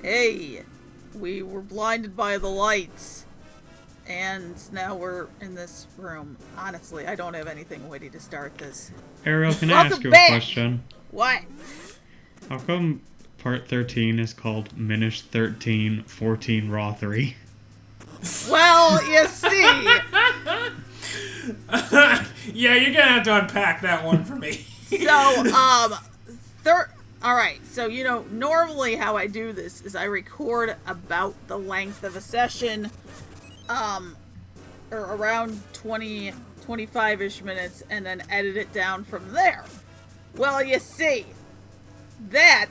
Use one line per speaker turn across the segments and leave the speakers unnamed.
Hey, we were blinded by the lights. And now we're in this room. Honestly, I don't have anything witty to start this.
Ariel, can I ask you a question?
What?
How come part 13 is called Minish 13, 14, Raw 3?
Well, you see.
Yeah, you're gonna have to unpack that one for me.
So, alright, so, normally how I do this is I record about the length of a session, or around 20, 25-ish minutes, and then edit it down from there. Well, you see, that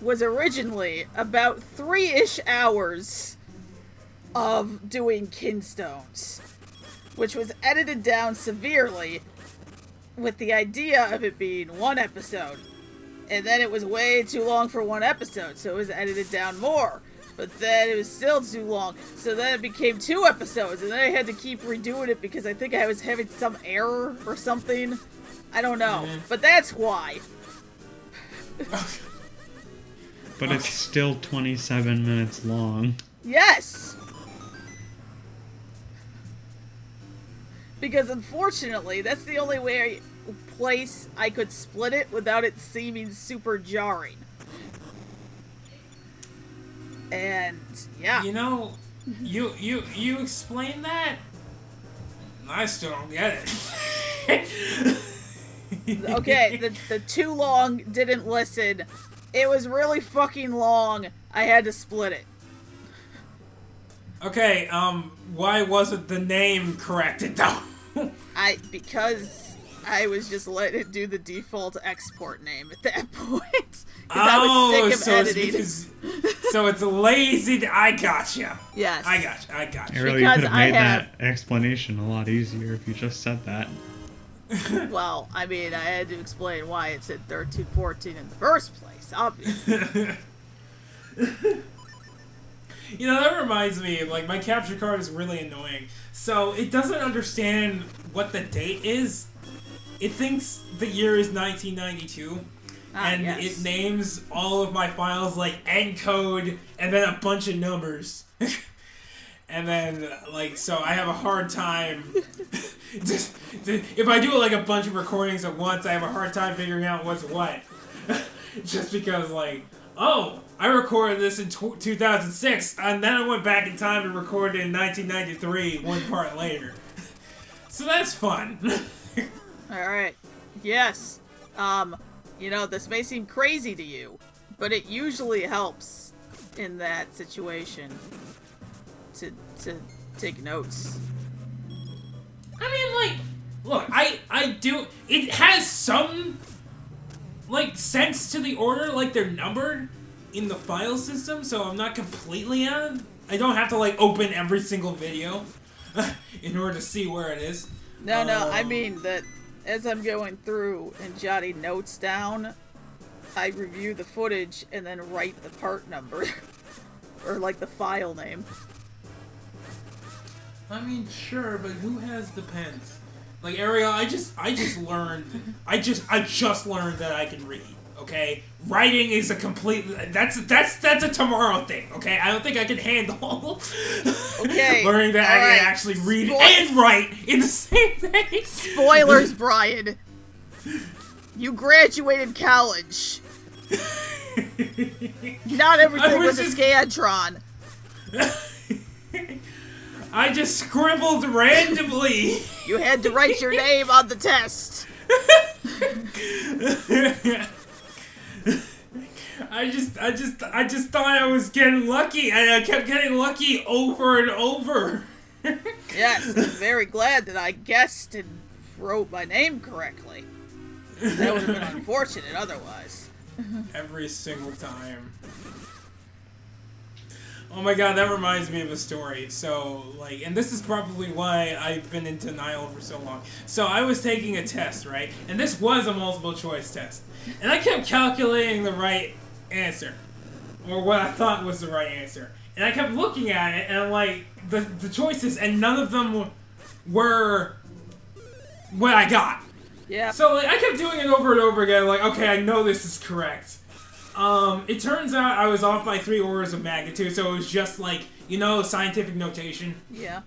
was originally about 3-ish hours of doing kinstones, which was edited down severely with the idea of it being one episode. And then it was way too long for one episode, so it was edited down more. But then it was still too long, so then it became 2 episodes, and then I had to keep redoing it because I think I was having some error or something. I don't know, but that's why.
But it's still 27 minutes long.
Yes! Because unfortunately, that's the only place I could split it without it seeming super jarring. And yeah.
You explain that? I still don't get it.
Okay, the too long didn't listen. It was really fucking long. I had to split it.
Okay, why wasn't the name corrected though?
Because I was just letting it do the default export name at that point. I was sick of editing.
So it's lazy. I gotcha.
Yes.
I gotcha.
Ariel, you could have made that explanation a lot easier if you just said that.
Well, I mean, I had to explain why it said 1314 in the first place, obviously.
That reminds me, like, my capture card is really annoying. So, it doesn't understand what the date is. It thinks the year is 1992. And
yes.
It names all of my files, like, encode, and then a bunch of numbers. And then, like, so I have a hard time... if I do, like, a bunch of recordings at once, I have a hard time figuring out what's what. Just because, like, oh, I recorded this in 2006, and then I went back in time and recorded it in 1993, one part later. So that's fun.
Alright. Yes. This may seem crazy to you, but it usually helps in that situation to take notes.
I mean, like, look, I do, it has some, like, sense to the order, like, they're numbered in the file system, so I'm not completely out of, I don't have to, like, open every single video in order to see where it is.
No, I mean that as I'm going through and jotting notes down, I review the footage and then write the part number. Or, like, the file name.
I mean, sure, but who has the pens? Like, Ariel, I just learned, I just learned that I can read, okay? Writing is a complete, that's a tomorrow thing, okay? I don't think I can handle learning that I can actually read and write in the same day.
Spoilers, Brian. You graduated college. Not everything was a Scantron.
I just scribbled randomly.
You had to write your name on the test.
I just thought I was getting lucky, and I kept getting lucky over and over.
Yes, I'm very glad that I guessed and wrote my name correctly. That would have been unfortunate otherwise.
Every single time. Oh my god, that reminds me of a story. So, like, and this is probably why I've been in denial for so long. So, I was taking a test, right? And this was a multiple choice test. And I kept calculating the right answer. Or what I thought was the right answer. And I kept looking at it, and I'm like, the choices, and none of them were what I got.
Yeah.
So, like, I kept doing it over and over again, like, okay, I know this is correct. It turns out I was off by 3 orders of magnitude, so it was just like, scientific notation.
Yeah.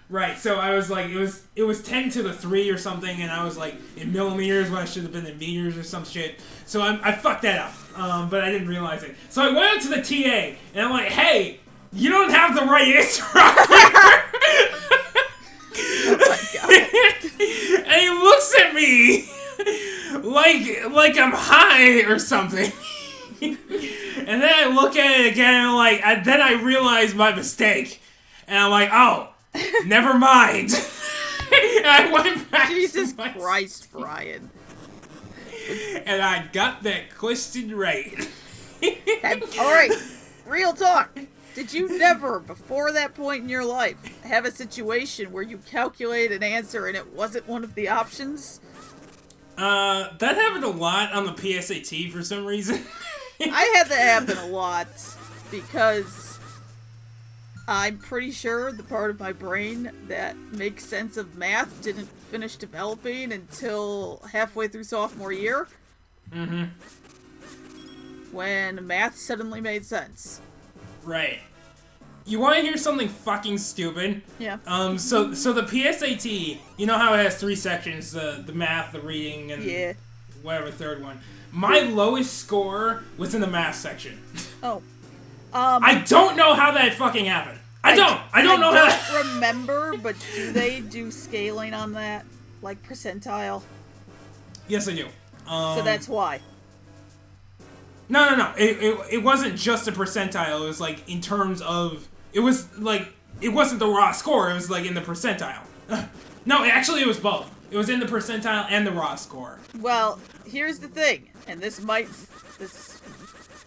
Right, so I was like, it was 10 to the 3 or something, and I was like in millimeters when I should have been in meters or some shit. So I fucked that up, but I didn't realize it. So I went up to the TA, and I'm like, hey, you don't have the right answer out here.
Oh my god.
And he looks at me like I'm high or something. And then I look at it again, and then I realize my mistake. And I'm like, oh, never mind. And I went back.
Jesus Christ, Brian.
And I got that question right.
Alright, real talk. Did you never, before that point in your life, have a situation where you calculate an answer and it wasn't one of the options?
That happened a lot on the PSAT for some reason.
I had that happen a lot because I'm pretty sure the part of my brain that makes sense of math didn't finish developing until halfway through sophomore year.
Mm-hmm.
When math suddenly made sense.
Right. You want to hear something fucking stupid?
Yeah.
So the PSAT, you know how it has 3 sections, the math, the reading, and whatever third one. My lowest score was in the math section.
Oh.
I don't know how that fucking happened. I don't know how.
I don't remember, but do they do scaling on that, like percentile?
Yes, I do.
So that's why.
No. It wasn't just a percentile. It was like in terms of. It was like it wasn't the raw score. It was like in the percentile. No, actually, it was both. It was in the percentile and the raw score.
Well, here's the thing, and this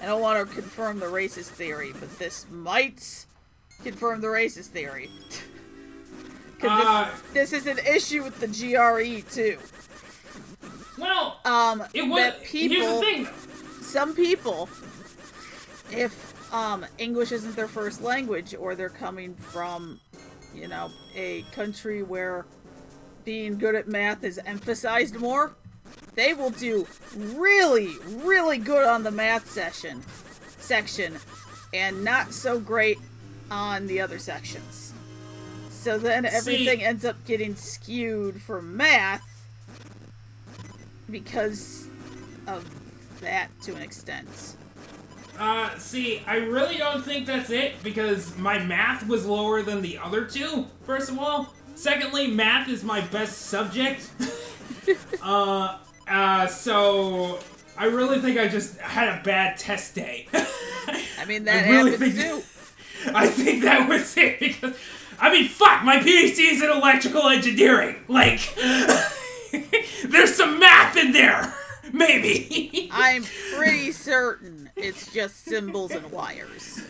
I don't want to confirm the racist theory, but this might confirm the racist theory. Because this is an issue with the GRE, too.
Well, it was.
That people,
here's the thing.
Some people, if English isn't their first language, or they're coming from, a country where being good at math is emphasized more, they will do really, really good on the math section, and not so great on the other sections. So then everything ends up getting skewed for math because of that to an extent.
I really don't think that's it, because my math was lower than the other two, first of all. Secondly, math is my best subject. So I really think I just had a bad test day.
I mean, that happens too.
I think that was it, because, fuck, my PhD is in electrical engineering. Like, there's some math in there. Maybe.
I'm pretty certain it's just symbols and wires.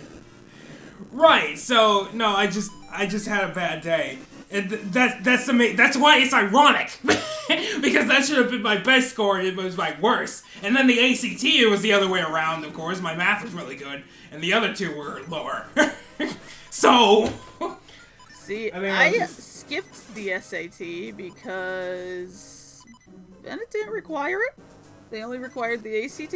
Right. So no, I just had a bad day, and that's why it's ironic, because that should have been my best score, and it was my worst. And then the ACT, it was the other way around. Of course, my math was really good, and the other two were lower. So.
See, I skipped the SAT because Bennett didn't require it. They only required the ACT?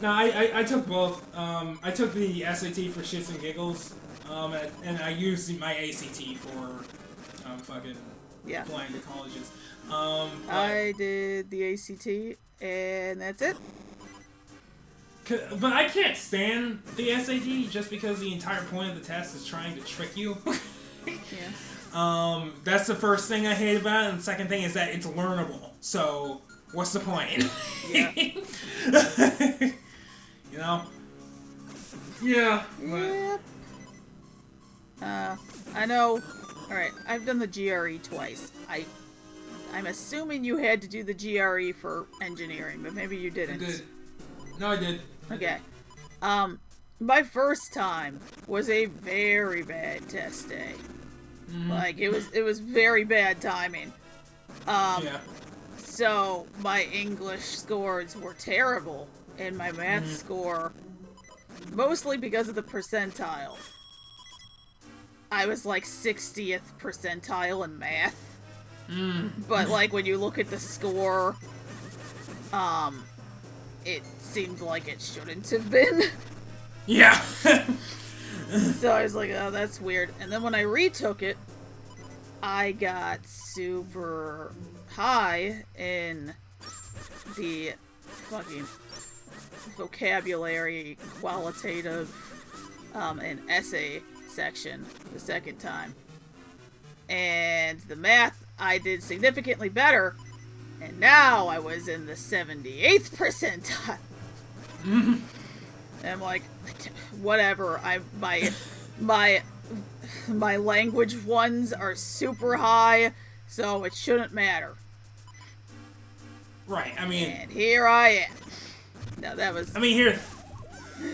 No, I took both. I took the SAT for shits and giggles, and I used my ACT for fucking applying to colleges.
I did the ACT, and that's it.
But I can't stand the SAT just because the entire point of the test is trying to trick you.
Yeah.
That's the first thing I hate about it, and the second thing is that it's learnable. So, what's the point?
Yeah.
Yeah.
Yep. I know. Alright, I've done the GRE twice. I'm assuming you had to do the GRE for engineering, but maybe you didn't.
I did. No, I did.
Okay. My first time was a very bad test day. Mm-hmm. Like, it was very bad timing.
Yeah.
So, my English scores were terrible, and my math score, mostly because of the percentile. I was like 60th percentile in math. But, like, when you look at the score, it seemed like it shouldn't have been.
Yeah.
So I was like, oh, that's weird. And then when I retook it, I got super high in the fucking vocabulary, qualitative, and essay section the second time. And the math, I did significantly better. And now I was in the 78th percentile. And I'm like, whatever. My language ones are super high, so it shouldn't matter.
Right. I mean,
and here I am. No, that was.
I mean,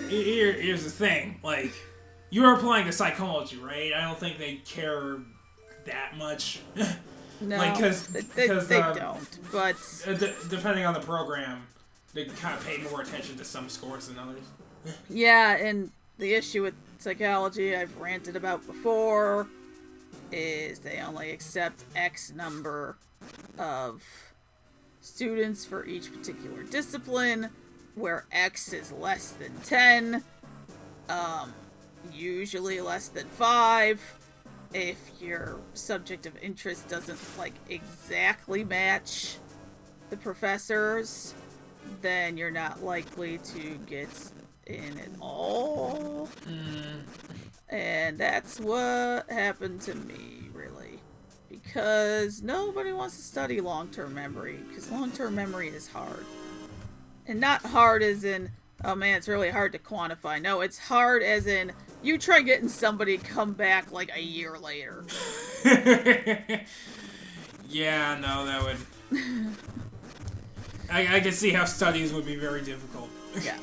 here's the thing. Like, you're applying to psychology, right? I don't think they care that much.
No,
like,
they don't. But
depending on the program, they kind of pay more attention to some scores than others.
yeah, and the issue with psychology I've ranted about before is they only accept X number of students for each particular discipline, where X is less than 10, usually less than 5. If your subject of interest doesn't, like, exactly match the professors, then you're not likely to get in at all. And that's what happened to me, really. Because nobody wants to study long-term memory, because long-term memory is hard. And not hard as in, oh man, it's really hard to quantify. No, it's hard as in, you try getting somebody come back like a year later.
Yeah, no, that would... I can see how studies would be very difficult.
Yeah.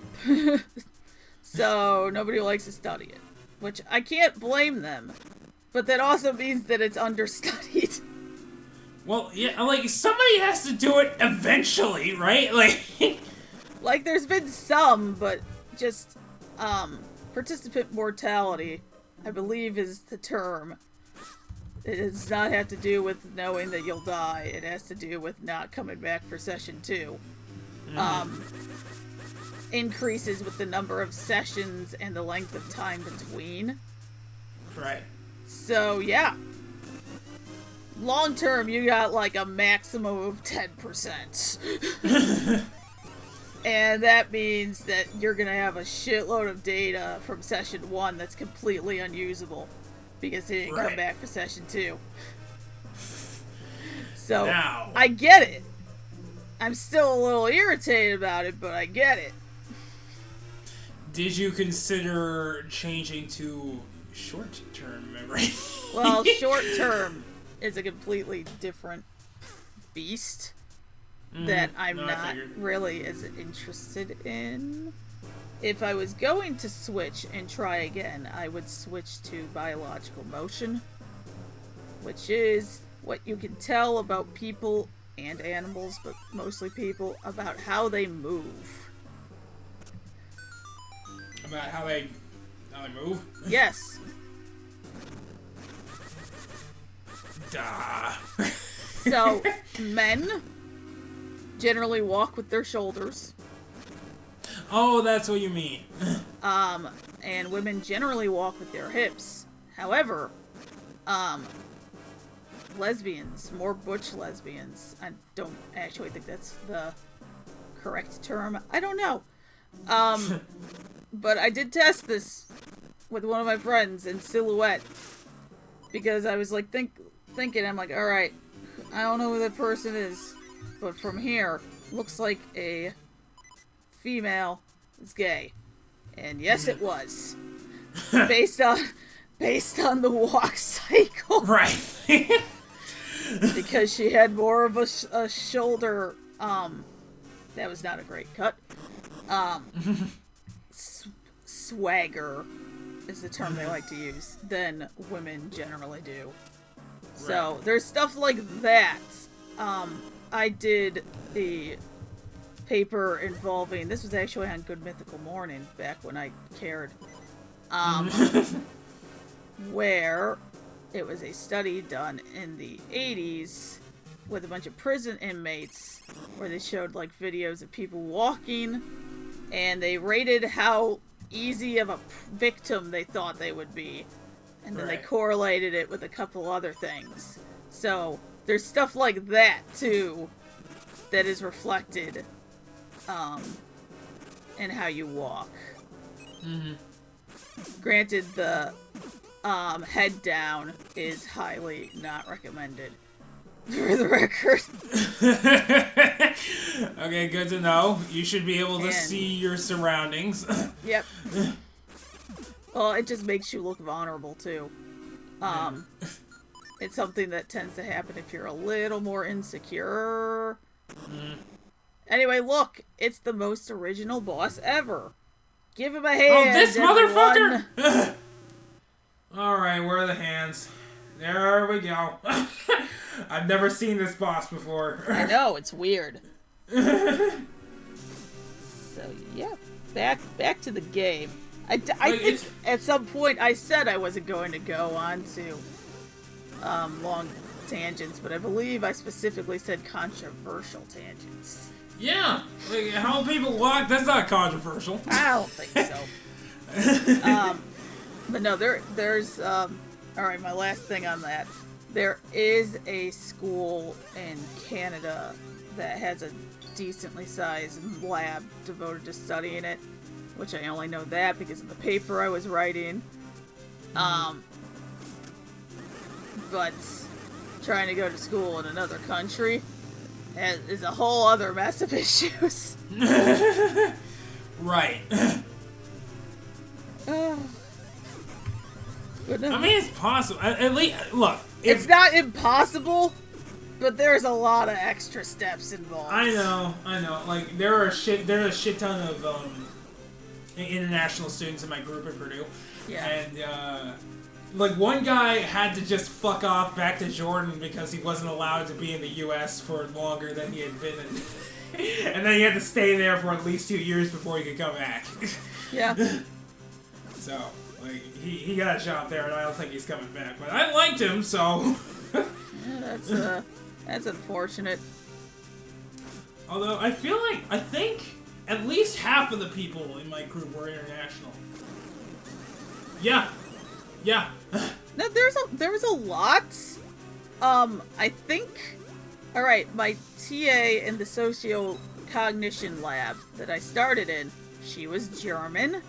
So, nobody likes to study it. Which, I can't blame them. But that also means that it's understudied.
Well, yeah, like, somebody has to do it eventually, right? Like...
Like, there's been some, but just, participant mortality, I believe is the term. It does not have to do with knowing that you'll die. It has to do with not coming back for session 2. Increases with the number of sessions and the length of time between.
Right.
So, yeah. Long term, you got like a maximum of 10%. And that means that you're going to have a shitload of data from session 1 that's completely unusable. Because they didn't come back for session 2. So,
now,
I get it. I'm still a little irritated about it, but I get it.
did you consider changing to short-term memory?
Well, short-term is a completely different beast that I'm not really as interested in. If I was going to switch and try again, I would switch to biological motion, which is what you can tell about people and animals, but mostly people, about how they move.
About how they move?
Yes.
Duh.
So, men generally walk with their shoulders.
Oh, that's what you mean.
And women generally walk with their hips. However, lesbians, more butch lesbians, I don't actually think that's the correct term. I don't know. But I did test this with one of my friends in Silhouette. Because I was like thinking, I'm like, alright, I don't know who that person is, but from here, looks like a female is gay. And yes, it was. based on the walk cycle.
Right.
Because she had more of a shoulder, that was not a great cut. Swagger is the term they like to use, than women generally do. So, there's stuff like that. I did the paper involving, this was actually on Good Mythical Morning, back when I cared, where it was a study done in the 80s with a bunch of prison inmates where they showed like videos of people walking, and they rated how easy of a victim they thought they would be, and then they correlated it with a couple other things. So there's stuff like that too that is reflected in how you walk. Granted, the head down is highly not recommended, for the record.
Okay, good to know. You should be able to see your surroundings.
Yep. Well, it just makes you look vulnerable, too. It's something that tends to happen if you're a little more insecure. Anyway, look, it's the most original boss ever. Give him a hand,
Oh, this
everyone.
motherfucker! Alright, where are the hands? There we go. I've never seen this boss before.
I know, it's weird. So, yeah. Back to the game. I think at some point I said I wasn't going to go on to long tangents, but I believe I specifically said controversial tangents.
Yeah, like how people walk, that's not controversial.
I don't think so. But no, there's alright, my last thing on that. There is a school in Canada that has a decently sized lab devoted to studying it, which I only know that because of the paper I was writing. But trying to go to school in another country is a whole other mess of issues.
Right.
But no,
I mean, it's possible. At least, look.
it's not impossible, but there's a lot of extra steps involved.
I know. Like, there's a shit ton of international students in my group at Purdue.
Yeah.
And, like, one guy had to just fuck off back to Jordan because he wasn't allowed to be in the U.S. for longer than he had been in. And then he had to stay there for at least 2 years before he could come back.
Yeah.
So, like, he got a job there, and I don't think he's coming back. But I liked him, so...
Yeah, that's unfortunate.
Although, I think at least half of the people in my group were international. Yeah.
No, there was a lot. I think. All right, my TA in the socio-cognition lab that I started in, she was German.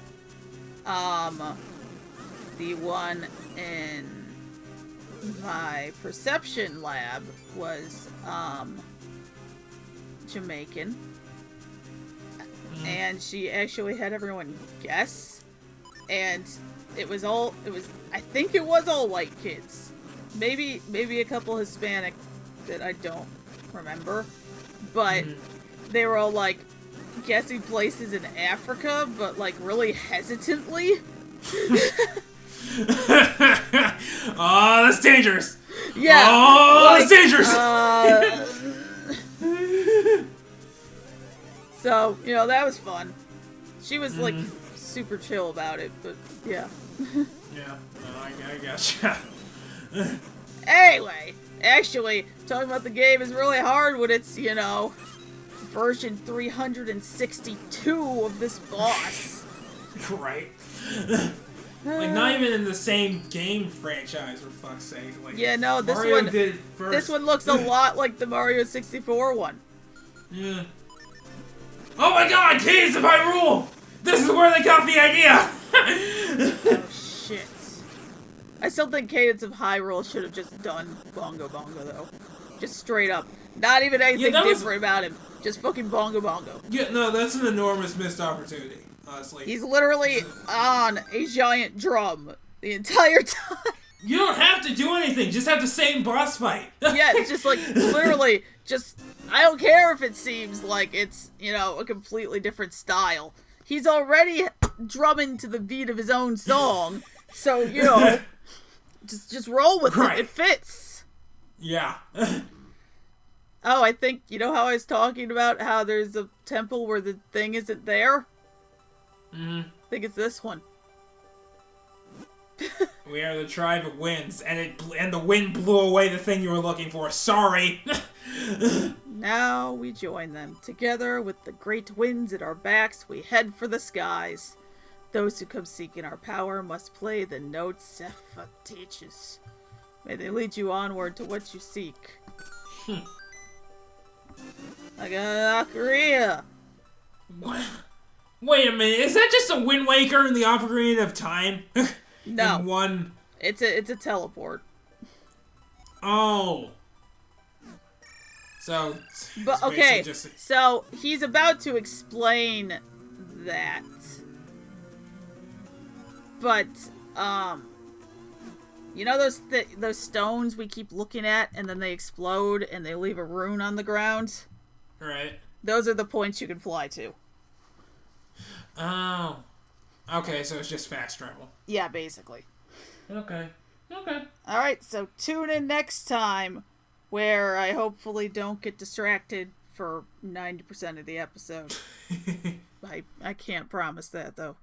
The one in my perception lab was Jamaican, and she actually had everyone guess, and I think it was all white kids. Maybe a couple Hispanic that I don't remember. But they were all like guessing places in Africa, but like really hesitantly.
Oh, that's dangerous.
Yeah.
Oh,
like,
that's dangerous.
So, that was fun. She was like super chill about it, but yeah.
Yeah, I gotcha.
Anyway, actually, talking about the game is really hard when it's, version 362 of this boss.
Right. Like, not even in the same game franchise, for fuck's sake. Like,
yeah, no, this
Mario
one
did it first.
This one looks a lot like the Mario 64 one.
Yeah. Oh my god, Keys of Hyrule! This is where they got the idea!
Oh shit. I still think Cadence of Hyrule should have just done Bongo Bongo though. Just straight up. Not even anything different about him. Just fucking Bongo Bongo.
Yeah, no, that's an enormous missed opportunity, honestly.
He's literally on a giant drum the entire time.
You don't have to do anything, just have the same boss fight.
Yeah, it's just like, literally, just, I don't care if it seems like it's, a completely different style. He's already drumming to the beat of his own song, so, just roll with it. It fits.
Yeah.
Oh, I think, how I was talking about how there's a temple where the thing isn't there? I think it's this one.
We are the tribe of winds, and the wind blew away the thing you were looking for. Sorry.
Now we join them. Together with the great winds at our backs, we head for the skies. Those who come seeking our power must play the notes Zephyr teaches. May they lead you onward to what you seek. Korea.
What? Wait a minute, is that just a Wind Waker in the Ocarina of Time?
No.
In one...
It's a teleport.
Oh. So...
But
it's
okay,
basically just...
so he's about to explain that. But, you know those stones we keep looking at and then they explode and they leave a rune on the ground?
Right.
Those are the points you can fly to.
Oh. Okay, so it's just fast travel.
Yeah, basically.
Okay.
Alright, so tune in next time where I hopefully don't get distracted for 90% of the episode. I can't promise that, though.